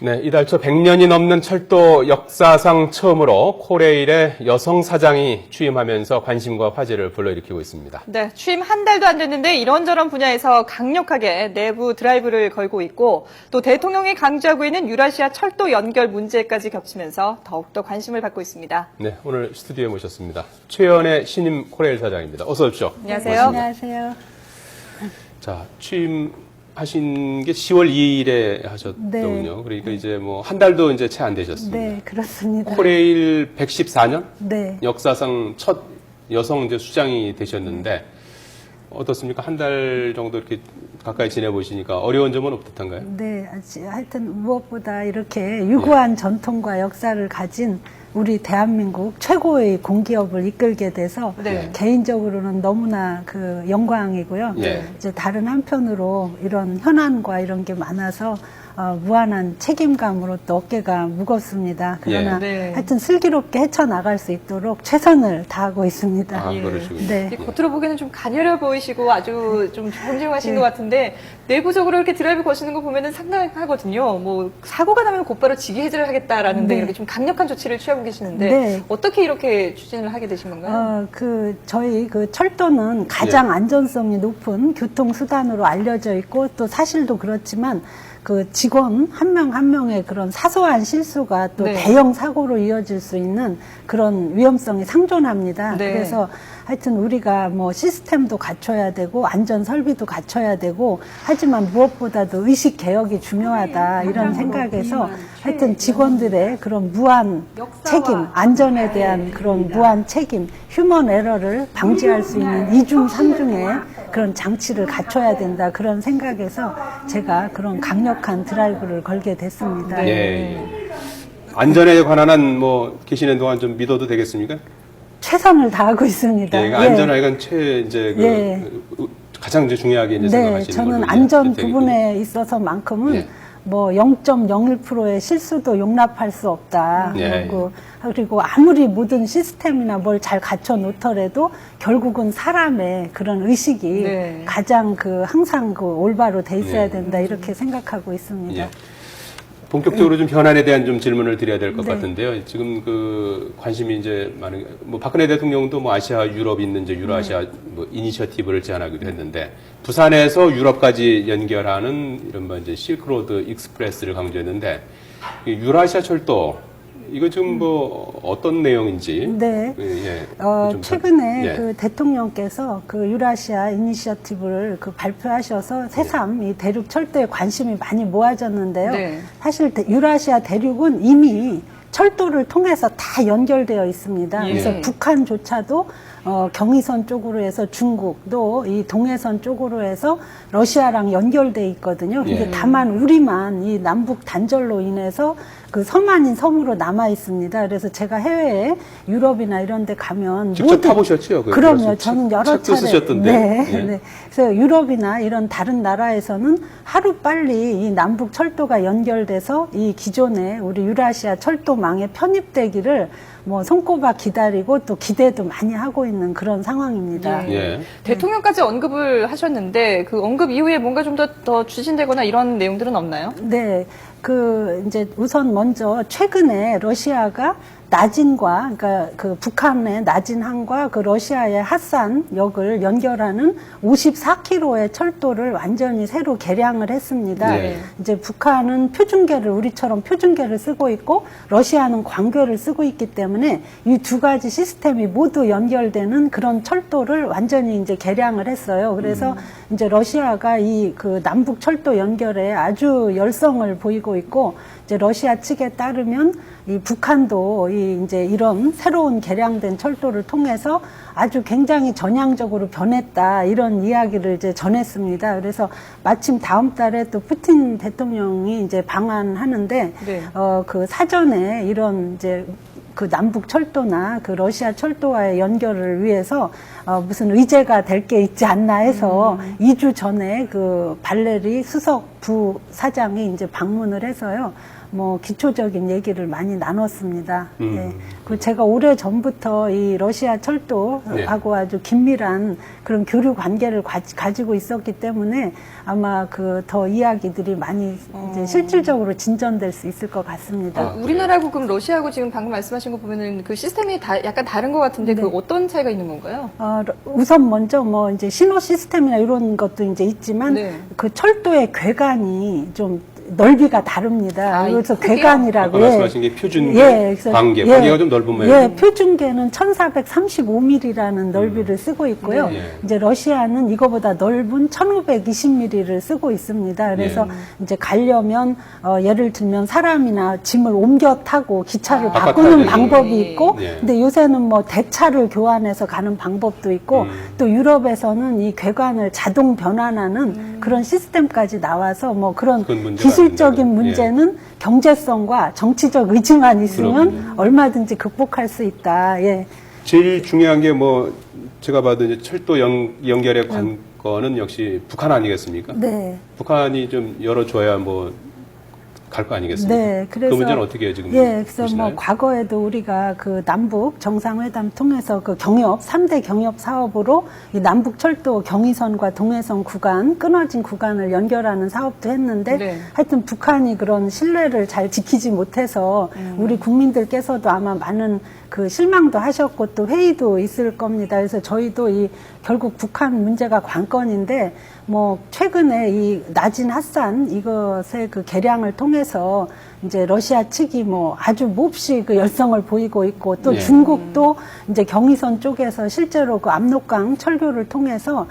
네, 이달 초 100년이 넘는 철도 역사상 처음으로 코레일의 여성 사장이 취임하면서 관심과 화제를 불러일으키고 있습니다. 네, 취임 한 달도 안 됐는데 이런저런 분야에서 강력하게 내부 드라이브를 걸고 있고 또 대통령이 강조하고 있는 유라시아 철도 연결 문제까지 겹치면서 더욱더 관심을 받고 있습니다. 네, 오늘 스튜디오에 모셨습니다. 최연의 신임 코레일 사장입니다. 어서 오십시오. 안녕하세요. 안녕하세요. 자, 취임하신 게 10월 2일에 하셨더군요. 네. 그러니까 이제 뭐 한 달도 이제 채 안 되셨습니다. 네, 그렇습니다. 코레일 114년 네. 역사상 첫 여성 이제 수장이 되셨는데 어떻습니까? 한 달 정도 이렇게 가까이 지내보시니까 어려운 점은 없듯한가요? 네, 하여튼 무엇보다 이렇게 유구한 전통과 역사를 가진 우리 대한민국 최고의 공기업을 이끌게 돼서 네. 개인적으로는 너무나 그 영광이고요. 예. 이제 다른 한편으로 이런 현안과 이런 게 많아서 무한한 책임감으로 또 어깨가 무겁습니다. 그러나 네. 하여튼 슬기롭게 헤쳐나갈 수 있도록 최선을 다하고 있습니다. 아, 그러시군요. 네. 겉으로 보기에는 좀 가녀려 보이시고 아주 좀 존중하신 것 같은데 내부적으로 이렇게 드라이브 거시는 거 보면은 상당하거든요. 뭐 사고가 나면 곧바로 직위 해제를 하겠다라는 데 네. 이렇게 좀 강력한 조치를 취하고 계시는데 네. 어떻게 이렇게 추진을 하게 되신 건가요? 저희 그 철도는 가장 안전성이 높은 교통수단으로 알려져 있고 또 사실도 그렇지만 그 직원 한 명 한 명의 그런 사소한 실수가 또 네. 대형 사고로 이어질 수 있는 그런 위험성이 상존합니다. 네. 그래서 하여튼 우리가 뭐 시스템도 갖춰야 되고 안전 설비도 갖춰야 되고 하지만 무엇보다도 의식 개혁이 중요하다 이런 생각에서 하여튼 직원들의 그런 무한 책임, 안전에 대한 그런 무한 책임, 휴먼 에러를 방지할 수 있는 이중 삼중의 그런 장치를 갖춰야 된다 그런 생각에서 제가 그런 강력한 드라이브를 걸게 됐습니다. 예, 예. 안전에 관한 한 뭐 계시는 동안 좀 믿어도 되겠습니까? 최선을 다하고 있습니다. 예, 안전하건 이제 그 예. 가장 이제 중요하게 이제 네, 생각하시는 저는 걸로 안전 이제 부분에 있어서만큼은 예. 뭐 0.01%의 실수도 용납할 수 없다. 예. 그리고 아무리 모든 시스템이나 뭘 잘 갖춰 놓더라도 결국은 사람의 그런 의식이 네. 가장 항상 올바로 돼 있어야 예. 된다 이렇게 생각하고 있습니다. 예. 본격적으로 좀 현안에 대한 좀 질문을 드려야 될 것 네. 같은데요. 지금 그 관심이 이제 많은, 뭐 박근혜 대통령도 뭐 아시아 유럽 있는 이제 유라시아 뭐 이니셔티브를 제안하기도 했는데 부산에서 유럽까지 연결하는 이른바 이제 실크로드 익스프레스를 강조했는데 이 유라시아 철도 이거 지금 뭐 어떤 내용인지 네. 예, 좀 최근에 예. 그 대통령께서 그 유라시아 이니셔티브를 발표하셔서 새삼 이 대륙 철도에 관심이 많이 모아졌는데요. 네. 사실 유라시아 대륙은 이미 철도를 통해서 다 연결되어 있습니다. 예. 그래서 북한조차도 경의선 쪽으로 해서 중국도 이 동해선 쪽으로 해서 러시아랑 연결돼 있거든요. 근데 예. 다만 우리만 이 남북 단절로 인해서 그 섬 아닌 섬으로 남아 있습니다. 그래서 제가 해외에 유럽이나 이런 데 가면 직접 타보셨죠? 그럼요. 저는 여러 책도 차례 쓰셨던데. 네, 예. 네. 그래서 유럽이나 이런 다른 나라에서는 하루 빨리 이 남북 철도가 연결돼서 이 기존의 우리 유라시아 철도망에 편입되기를 뭐 손꼽아 기다리고 또 기대도 많이 하고 있는 그런 상황입니다. 예. 대통령까지 언급을 하셨는데 그 언급 이후에 뭔가 좀 더 추진되거나 이런 내용들은 없나요? 네, 이제 우선 먼저 최근에 러시아가 나진과, 그러니까 그 북한의 나진항과 그 러시아의 핫산역을 연결하는 54km의 철도를 완전히 새로 개량을 했습니다. 네. 이제 북한은 표준계를, 우리처럼 표준계를 쓰고 있고, 러시아는 광계를 쓰고 있기 때문에 이 두 가지 시스템이 모두 연결되는 그런 철도를 완전히 이제 개량을 했어요. 그래서 이제 러시아가 이 그 남북 철도 연결에 아주 열성을 보이고 있고, 이제 러시아 측에 따르면 이 북한도 이제 이런 새로운 개량된 철도를 통해서 아주 굉장히 전향적으로 변했다 이런 이야기를 이제 전했습니다. 그래서 마침 다음 달에 또 푸틴 대통령이 이제 방한하는데 네. 그 사전에 이런 이제 그 남북 철도나 그 러시아 철도와의 연결을 위해서 무슨 의제가 될 게 있지 않나 해서 2주 전에 그 발레리 수석 부사장이 이제 방문을 해서요. 뭐 기초적인 얘기를 많이 나눴습니다. 예. 그 제가 오래 전부터 이 러시아 철도하고 아주 긴밀한 그런 교류 관계를 가지고 있었기 때문에 아마 그 더 이야기들이 많이 이제 실질적으로 진전될 수 있을 것 같습니다. 우리나라하고 그럼 러시아하고 지금 방금 말씀하신 거 보면은 그 시스템이 약간 다른 것 같은데 그 어떤 차이가 있는 건가요? 우선 먼저 뭐 이제 신호 시스템이나 이런 것도 이제 있지만 네. 그 철도의 괴간이 좀 넓이가 다릅니다. 그래서 크기요? 괴간이라고. 아까 말씀하신 게 표준 그래서 관계가 좀 넓은 모양이에요. 예, 표준계는 1435mm라는 넓이를 쓰고 있고요. 네. 이제 러시아는 이거보다 넓은 1520mm를 쓰고 있습니다. 그래서 이제 가려면 예를 들면 사람이나 짐을 옮겨 타고 기차를 바꾸는 방법이 있고, 네. 근데 요새는 뭐 대차를 교환해서 가는 방법도 있고, 또 유럽에서는 이 괴간을 자동 변환하는 그런 시스템까지 나와서 뭐 그런 기술적인 아닙니다. 문제는 경제성과 정치적 의지만 있으면 그럼요. 얼마든지 극복할 수 있다. 예. 제일 중요한 게 뭐 제가 봐도 이제 철도 연결의 관건은 역시 북한 아니겠습니까? 네. 북한이 좀 열어줘야 뭐 갈 거 아니겠습니까? 네, 그래서 그 문제는 어떻게 지금 그래서 보시나요? 뭐 과거에도 우리가 그 남북 정상회담 통해서 그 경협 3대 경협 사업으로 이 남북 철도 경의선과 동해선 구간 끊어진 구간을 연결하는 사업도 했는데 네. 하여튼 북한이 그런 신뢰를 잘 지키지 못해서 우리 국민들께서도 아마 많은 그 실망도 하셨고 또 회의도 있을 겁니다. 그래서 저희도 이 결국 북한 문제가 관건인데 뭐 최근에 이 나진 핫산 이것의 그 개량을 통해서 이제 러시아 측이 뭐 아주 몹시 그 열성을 보이고 있고 또 네. 중국도 이제 경의선 쪽에서 실제로 그 압록강 철교를 통해서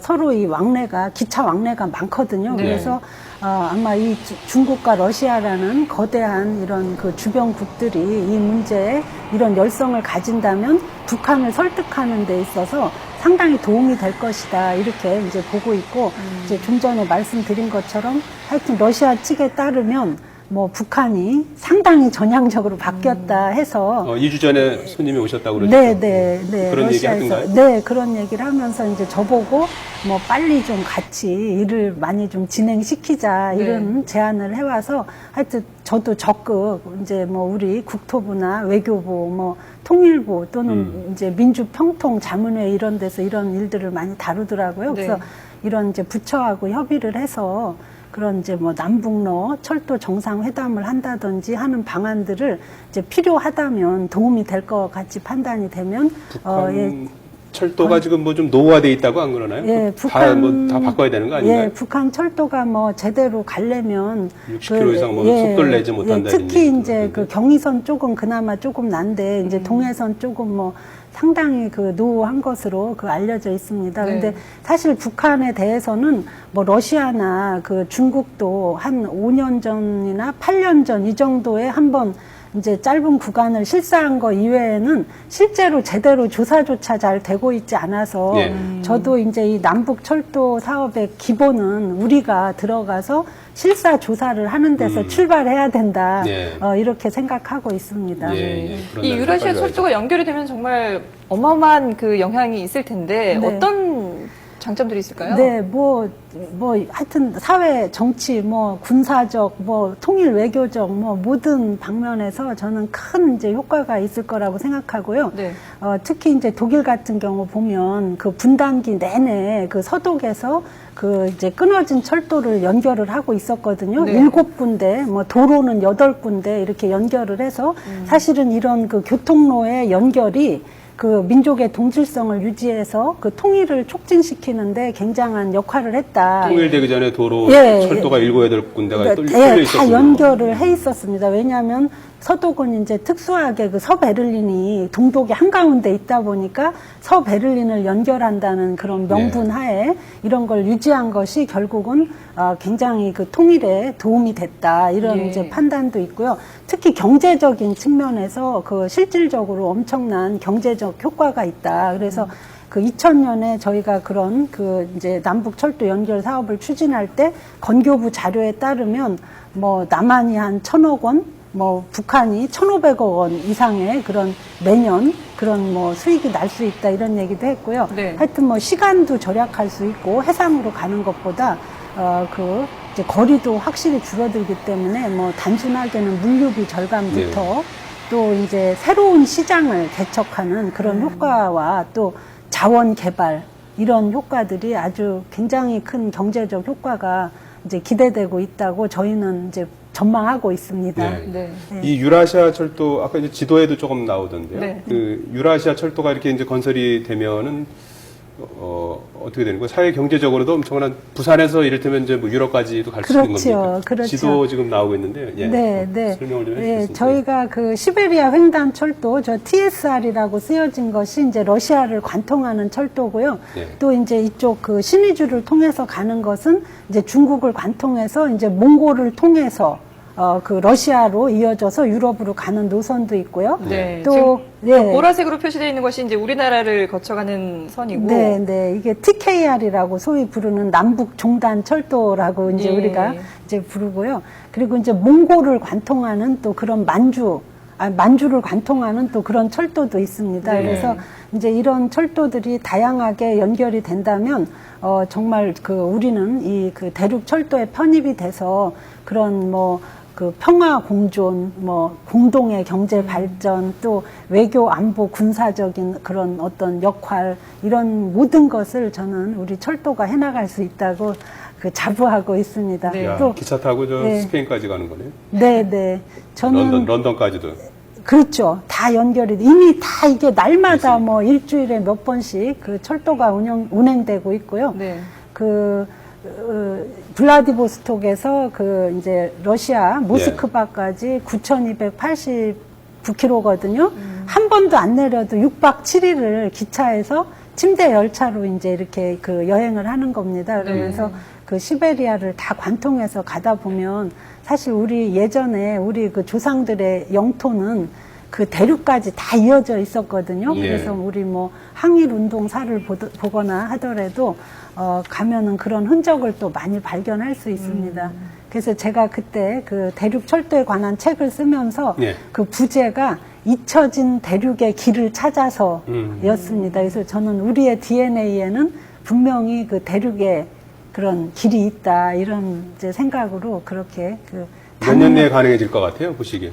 서로 이 왕래가 기차 왕래가 많거든요. 네. 그래서 아마 이 중국과 러시아라는 거대한 이런 그 주변국들이 이 문제에 이런 열성을 가진다면 북한을 설득하는 데 있어서 상당히 도움이 될 것이다. 이렇게 이제 보고 있고, 이제 좀 전에 말씀드린 것처럼 하여튼 러시아 측에 따르면 뭐 북한이 상당히 전향적으로 바뀌었다 해서 2주 전에 손님이 오셨다고 그러죠. 네. 그런 얘기 하던가요? 네, 그런 얘기를 하면서 이제 저보고 뭐 빨리 좀 같이 일을 많이 좀 진행시키자 이런 제안을 해와서 하여튼 저도 적극 이제 뭐 우리 국토부나 외교부 뭐 통일부 또는 이제 민주평통 자문회 이런 데서 이런 일들을 많이 다루더라고요. 네. 그래서 이런 이제 부처하고 협의를 해서 그런 이제 뭐 남북러 철도 정상회담을 한다든지 하는 방안들을 이제 필요하다면 도움이 될 것 같이 판단이 되면 북한 철도가 지금 뭐 좀 노후화돼 있다고 안 그러나요? 예, 다 바꿔야 되는 거 아닌가요? 예, 북한 철도가 뭐 제대로 가려면 60km 이상 뭐 속도를 내지 못한다 이런 특히 얘기도 이제 그러던데. 그 경의선 쪽은 그나마 조금 난데 이제 동해선 쪽은 뭐 상당히 그 노후한 것으로 그 알려져 있습니다. 네. 근데 사실 북한에 대해서는 뭐 러시아나 그 중국도 한 5년 전이나 8년 전 이 정도에 한번 이제 짧은 구간을 실사한 거 이외에는 실제로 제대로 조사조차 잘 되고 있지 않아서 저도 이제 이 남북 철도 사업의 기본은 우리가 들어가서 실사 조사를 하는 데서 출발해야 된다. 이렇게 생각하고 있습니다. 그런 이 날이 유라시아 빨리 철도가 연결이 되면 정말 어마어마한 그 영향이 있을 텐데 네. 어떤 장점들이 있을까요? 네, 뭐 하여튼 사회, 정치, 뭐 군사적, 뭐 통일 외교적, 뭐 모든 방면에서 저는 큰 이제 효과가 있을 거라고 생각하고요. 네. 특히 이제 독일 같은 경우 보면 그 분단기 내내 그 서독에서 그 이제 끊어진 철도를 연결을 하고 있었거든요. 네. 7군데, 뭐 도로는 8군데 이렇게 연결을 해서 사실은 이런 그 교통로의 연결이 그 민족의 동질성을 유지해서 그 통일을 촉진시키는데 굉장한 역할을 했다. 통일되기 전에 도로 예, 철도가 7, 8군데가 뚫려 다 있었군요. 연결을 해 있었습니다. 왜냐하면 서독은 이제 특수하게 그 서베를린이 동독의 한가운데 있다 보니까 서베를린을 연결한다는 그런 명분 하에 이런 걸 유지한 것이 결국은 굉장히 그 통일에 도움이 됐다. 이런 이제 판단도 있고요. 특히 경제적인 측면에서 그 실질적으로 엄청난 경제적 효과가 있다. 그래서 그 2000년에 저희가 그런 그 이제 남북 철도 연결 사업을 추진할 때 건교부 자료에 따르면 뭐 남한이 한 1,000억 원, 뭐 북한이 1,500억 원 이상의 그런 매년 그런 뭐 수익이 날 수 있다 이런 얘기도 했고요. 네. 하여튼 뭐 시간도 절약할 수 있고 해상으로 가는 것보다 그 이제 거리도 확실히 줄어들기 때문에 뭐 단순하게는 물류비 절감부터 또 이제 새로운 시장을 개척하는 그런 효과와 또 자원 개발 이런 효과들이 아주 굉장히 큰 경제적 효과가 이제 기대되고 있다고 저희는 이제 전망하고 있습니다. 네. 네. 이 유라시아 철도 아까 이제 지도에도 조금 나오던데요. 네. 그 유라시아 철도가 이렇게 이제 건설이 되면은 어떻게 되는 거예요? 사회 경제적으로도 엄청난 부산에서 이를테면 이제 뭐 유럽까지도 갈 수 있는 겁니까? 그렇죠. 지도 지금 나오고 있는데요. 예. 네, 네. 설명을 좀 예, 해주겠습니다. 저희가 그 시베리아 횡단 철도, 저 TSR이라고 쓰여진 것이 이제 러시아를 관통하는 철도고요. 네. 또 이제 이쪽 그 신의주를 통해서 가는 것은 이제 중국을 관통해서 이제 몽골을 통해서 그 러시아로 이어져서 유럽으로 가는 노선도 있고요. 네. 또 지금 보라색으로 표시되어 있는 것이 이제 우리나라를 거쳐가는 선이고. 네, 네. 이게 TKR이라고 소위 부르는 남북 종단 철도라고 이제 예. 우리가 이제 부르고요. 그리고 이제 몽골을 관통하는 또 그런 만주를 관통하는 또 그런 철도도 있습니다. 네. 그래서 이제 이런 철도들이 다양하게 연결이 된다면 정말 그 우리는 이 그 대륙 철도에 편입이 돼서 그런 뭐 그 평화 공존, 뭐 공동의 경제 발전, 또 외교 안보 군사적인 그런 어떤 역할 이런 모든 것을 저는 우리 철도가 해나갈 수 있다고 그 자부하고 있습니다. 네. 야, 또 기차 타고 저 네. 스페인까지 가는 거네요. 네, 네. 저는 런던까지도. 그렇죠. 다 연결이 이미 다 이게 날마다 그렇지. 뭐 일주일에 몇 번씩 그 철도가 운행되고 있고요. 네. 그 블라디보스톡에서 그 이제 러시아 모스크바까지 9,289km거든요. 한 번도 안 내려도 6박 7일을 기차에서 침대 열차로 이제 이렇게 그 여행을 하는 겁니다. 그러면서 그 시베리아를 다 관통해서 가다 보면 사실 우리 예전에 우리 그 조상들의 영토는 그 대륙까지 다 이어져 있었거든요. 예. 그래서 우리 뭐 항일 운동사를 보거나 하더라도 가면은 그런 흔적을 또 많이 발견할 수 있습니다. 그래서 제가 그때 그 대륙 철도에 관한 책을 쓰면서 예. 그 부제가 잊혀진 대륙의 길을 찾아서였습니다. 그래서 저는 우리의 DNA에는 분명히 그 대륙에 그런 길이 있다 이런 이제 생각으로 그렇게 그 몇 년 내에 가능해질 것 같아요, 보시기에.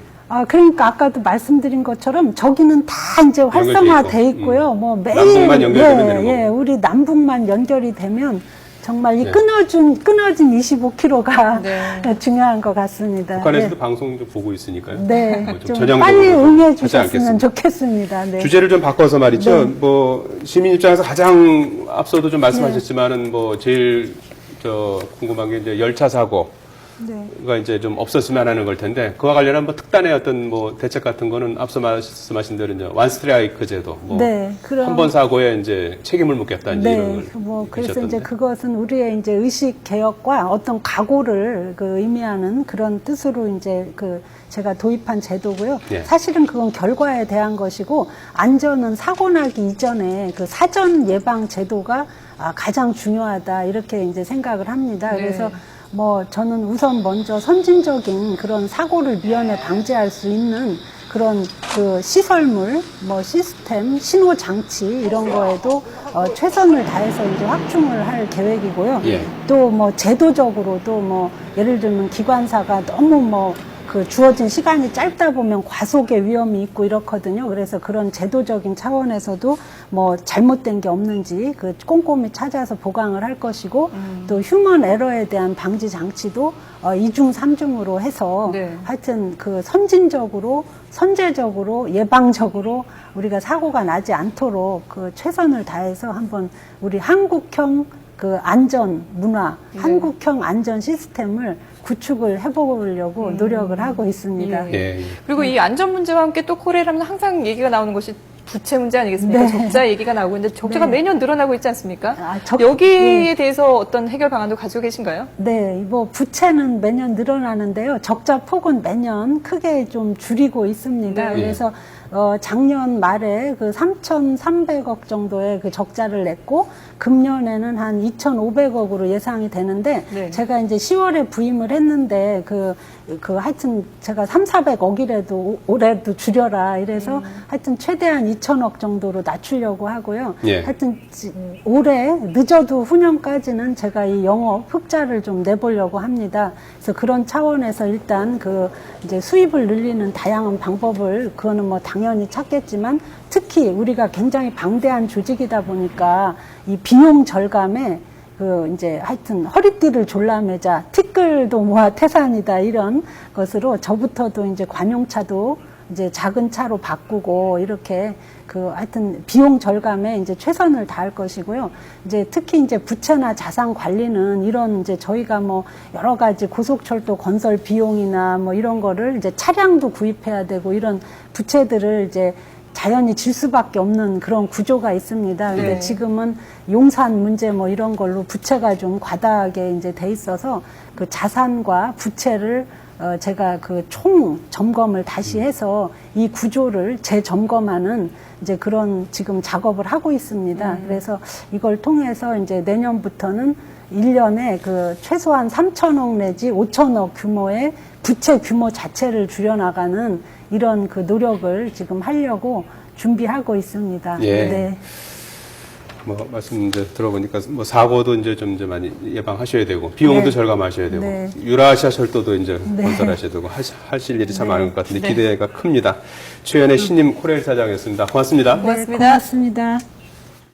그러니까 아까도 말씀드린 것처럼 저기는 다 이제 활성화돼 있고요. 뭐 매일 남북만 연결되면 되는 예, 거고. 우리 남북만 연결이 되면 정말 이 네. 끊어진 25km가 네. 중요한 것 같습니다. 북한에서도 방송 좀 보고 있으니까요. 네, 뭐좀 좀 전향적으로 빨리 좀 응해 하지 주셨으면 않겠습니다. 좋겠습니다. 네. 주제를 좀 바꿔서 말이죠. 네. 뭐 시민 입장에서 가장 앞서도 좀 말씀하셨지만은 뭐 제일 궁금한 게 이제 열차 사고가 네. 이제 좀 없었으면 하는 걸 텐데 그와 관련한 뭐 특단의 어떤 뭐 대책 같은 거는 앞서 말씀하신 대로 이제 완 스트라이크 제도 뭐 네, 그럼- 한 번 사고에 이제 책임을 묻겠다 이제 이런 네, 걸 뭐 그래서 하셨던데. 이제 그것은 우리의 이제 의식 개혁과 어떤 각오를 그 의미하는 그런 뜻으로 이제 그 제가 도입한 제도고요. 예. 사실은 그건 결과에 대한 것이고 안전은 사고 나기 이전에 그 사전 예방 제도가 가장 중요하다 이렇게 이제 생각을 합니다. 네. 그래서 뭐 저는 우선 먼저 선진적인 그런 사고를 미연에 방지할 수 있는 그런 그 시설물, 뭐 시스템, 신호 장치 이런 거에도 최선을 다해서 이제 확충을 할 계획이고요. 예. 또 뭐 제도적으로도 뭐 예를 들면 기관사가 너무 뭐 그 주어진 시간이 짧다 보면 과속의 위험이 있고 이렇거든요. 그래서 그런 제도적인 차원에서도 뭐 잘못된 게 없는지 그 꼼꼼히 찾아서 보강을 할 것이고 또 휴먼 에러에 대한 방지 장치도 2중, 3중으로 해서 네. 하여튼 그 선진적으로 선제적으로 예방적으로 우리가 사고가 나지 않도록 그 최선을 다해서 한번 우리 한국형 그 안전 문화, 네. 한국형 안전 시스템을 구축을 해보려고 노력을 하고 있습니다. 예. 예, 예. 그리고 이 안전 문제와 함께 또 코레일하면 항상 얘기가 나오는 것이 부채 문제 아니겠습니까? 네. 적자 얘기가 나오고 있는데 적자가 네. 매년 늘어나고 있지 않습니까? 아, 여기에 네. 대해서 어떤 해결 방안도 가지고 계신가요? 네, 뭐 부채는 매년 늘어나는데요. 적자 폭은 매년 크게 좀 줄이고 있습니다. 네. 그래서 작년 말에 그 3,300억 정도의 그 적자를 냈고 금년에는 한 2,500억으로 예상이 되는데 네. 제가 이제 10월에 부임을 했는데 그 하여튼 제가 3,400억이라도 올해도 줄여라 이래서 하여튼 최대한 2천억 정도로 낮추려고 하고요. 예. 하여튼 올해 늦어도 후년까지는 제가 이 영업 흑자를 좀 내보려고 합니다. 그래서 그런 차원에서 일단 그 이제 수입을 늘리는 다양한 방법을 그거는 뭐 당연히 찾겠지만 특히 우리가 굉장히 방대한 조직이다 보니까 이 비용 절감에 그 이제 하여튼 허리띠를 졸라매자 티끌도 모아 태산이다 이런 것으로 저부터도 이제 관용차도 이제 작은 차로 바꾸고 이렇게 그 하여튼 비용 절감에 이제 최선을 다할 것이고요. 이제 특히 이제 부채나 자산 관리는 이런 이제 저희가 뭐 여러 가지 고속철도 건설 비용이나 뭐 이런 거를 이제 차량도 구입해야 되고 이런 부채들을 이제 자연히 질 수밖에 없는 그런 구조가 있습니다. 근데 네. 지금은 용산 문제 뭐 이런 걸로 부채가 좀 과다하게 이제 돼 있어서 그 자산과 부채를 제가 그 총 점검을 다시 해서 이 구조를 재점검하는 이제 그런 지금 작업을 하고 있습니다. 그래서 이걸 통해서 이제 내년부터는 1년에 그 최소한 3천억 내지 5천억 규모의 부채 규모 자체를 줄여나가는 이런 그 노력을 지금 하려고 준비하고 있습니다. 예. 네. 뭐 말씀 이제 들어보니까 뭐 사고도 이제 좀 이제 많이 예방하셔야 되고 비용도 네. 절감하셔야 되고 네. 유라시아 철도도 이제 네. 건설하셔야 되고 하실 일이 참 네. 많은 것 같은데 네. 기대가 큽니다. 최연의 신임 코레일 사장이었습니다. 고맙습니다. 고맙습니다. 네, 고맙습니다.